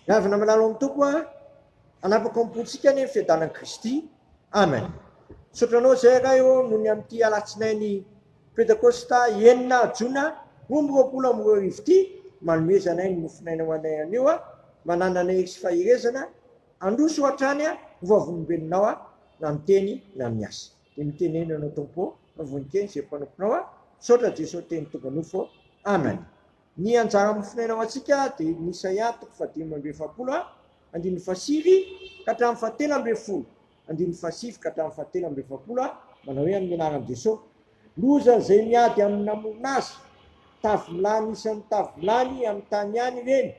Gavana malalo amin'ny tompo anapaka ampotsika ny fiadanan'i Kristy. Amen. Sotranao zay raha eo noho ny amin'ity alatsinainy Pentekosta enina jona 2024 ity manomezanay ny mofinaina ho anay anio manananay sy fahirezana androso hatrany vavolombelonao na miteny na miasa. Dia mitenena anao tompo vonikeny zay mpanomponao saotra Jesosy teny tombanofo. Amen. Ny anjara mofinaina ho antsika dia ny Isaia 5:7 andiny fasiry ka hatramin'ny 7:10, andiny fasivy ka hatramin'ny 7:20 manao hoe amin'ny anaran'i Jesosy. Loza zay miady amin'ny namorona azy, tavilany isan'ny tavilany amin'ny tany any ireny.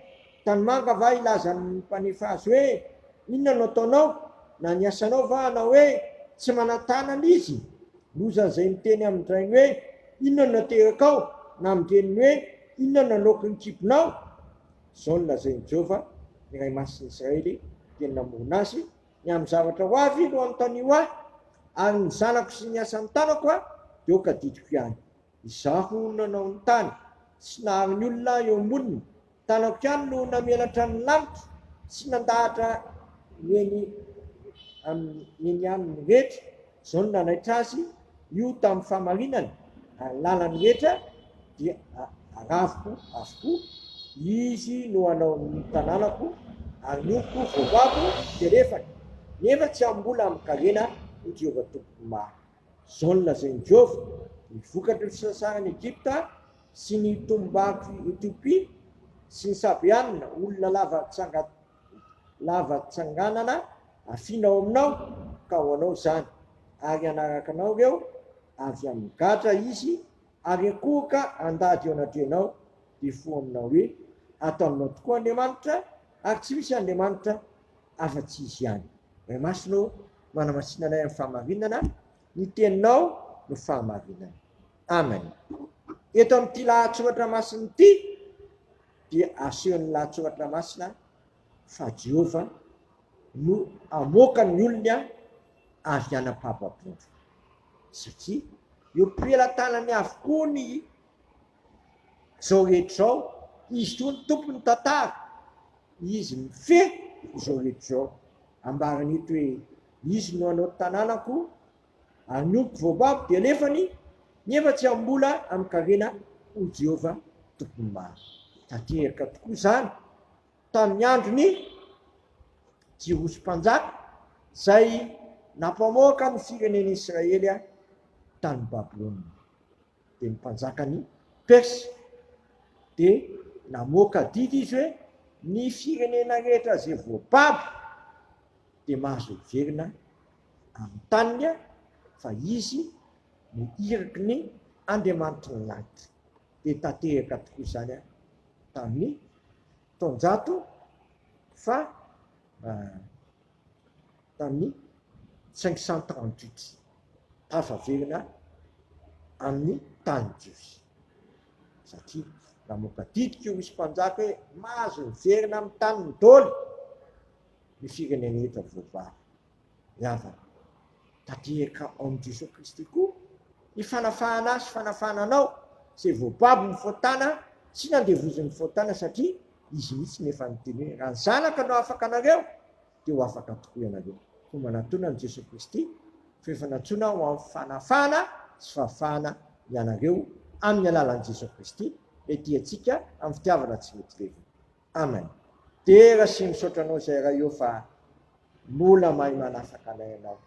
Tanimanga va ilaza ny mpanefa azy hoe inona no ataonao na ny asanao va anao hoe tsy manantanana izy. Loza zay miteny amin'ny drainy hoe inona no naterakao na amin'ny reniny hoe inona no laoky ny kiponao. Zao no lazain'i Jehova ny Ray Masin'i Israely dia namorona azy ny amin'ny zavatra ho avy no anontaniho ahy ary ny zanako sy ny asan'ny tanako dia oka didiko ihany. Izaho nanao ny tany sy nahary ny olona eo amboniny, tanako ihany no namelatra ny lanitra sy nandahatra eny amin'ny rehetra. Zao no nanaitra azy io tamin'ny fahamarinana ary lalany rehetra dia araviko avokoa. Izy no anao ny tanànako ary nioko voavavo dia refany nefa tsy ambola amin'ny karena ny Jehova tompoko maro. Zao no lazain'i Jehova ny vokatry ny fisasarany Egypta sy ny tombako Etiopia sy ny Sabeanina olona lava tsanganana afinao aminao ka ho anao zany ary anaraka anao reo avy amin'ny gadra izy ary akohoka andady eo anatrenao dia fo aminao hoe ataonao tokoa Andriamanitra ary tsy misy Andriamanitra afa-tsy izy ihany. Ray Masinao manamasina anay amin'ny fahamarinana, ny teninao no fahamarinana. Amen. Eto amin'ity lahatsoratra masina ity dia asehon'ny lahatsoratra masina fa Jehova no amoaka ny olona avy anam-pahapapondro satria eo mpirelan-tanany avokoa ny zao rehetra zao. Izy toy ny tompony tantara, izy mifehy izao rehetra zao. Ambarany eto hoe izy no anao tanànako ary niompo voababo dia alefany nefa tsy ambola amin'ny karena ho Jehova tompony maro. Tanteraka tokoa zany tamin'ny androny Jirosy mpanjaka zay nampamoaka ny firenen'i Israely tany Babilônia. Dia ny mpanjakany Persa dia namoaka didy izy hoe ny firenena rehetra zay voababo dia mahazo verina amin'ny taniny fa izy no iraky ny Andriamanitra ny lanitra. Dia tanteraka tokoa zany tamin'ny taonjato fa tamin'ny 538 tafaverina amin'ny tany Jiosy satria namoaka didika io misy mpanjaka hoe mahazo verina amin'ny tany ny dôly ny firenena rehetra voababo. Yavana tanteraka ao amin'i Jesosy Kristy koa ny fanafahana azy fanafahananao zay voababo ny foatana tsy nandevoziny foatana satria izy mihitsy nefa niteny hoe raha ny zanaka no afaka anareo dia ho afaka tokoa ianareo. Fomba nantonany an'i Jesosy Kristy fefa nantsona ho amin'ny fanafahana sy fahafahana ianareo amin'ny alalan'i Jesosy Kristy ety antsika amin'ny fitiavana tsy mety levy. Amen. Dia raha sy misaotra anao zay raha eo fa mbola mahay manafaka anay ianao,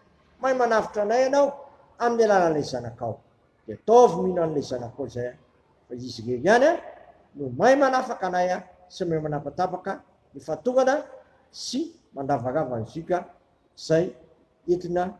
mahay manavitra anay ianao amin'ny alalan'ilay zanakao. Dia ataovy mino an'ilay zanakao zay fa izy reny ihany no mahay manafaka anay sy mahay manapatapaka ny fahatongana sy mandavarava ny zika zay entina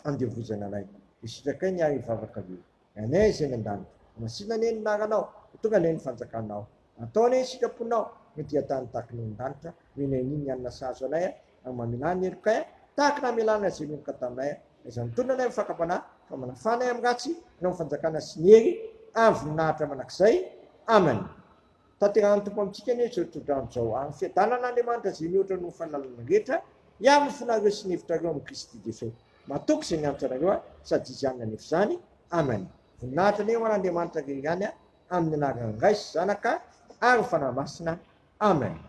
andevozana anay. Isitrakay ny ary hivavaka io anay zay nandany masina ane ny naranao tonga ane ny fanjakanao ataony sitraponao dia tany tahaka ny an-danitra mineniny ny anina sahazo anay amin'ny mamelany erokay tahaka namelana zay meloka taminay izany mitondra anay mifakapana fa manafanay amin'ny ratsy anao fanjakana sy ny hery amin'ny voninahitra manakizay. Amen. Tanterahany tompo amintsika ane zao todrano zao amin'ny fiadanan'Andriamanitra zay mihoatra no fahalalana rehetra amin'ny fonareo sy ny hevitrareo amin'ny Kristy Jesosy. Matoky zay mianatra anareo sady izy ihany nefa zany. Amen. Voninahitra ane ho an'Andriamanitra ihany amin'ny anarany Ray sy Zanaka ary fanahy masina. Amen.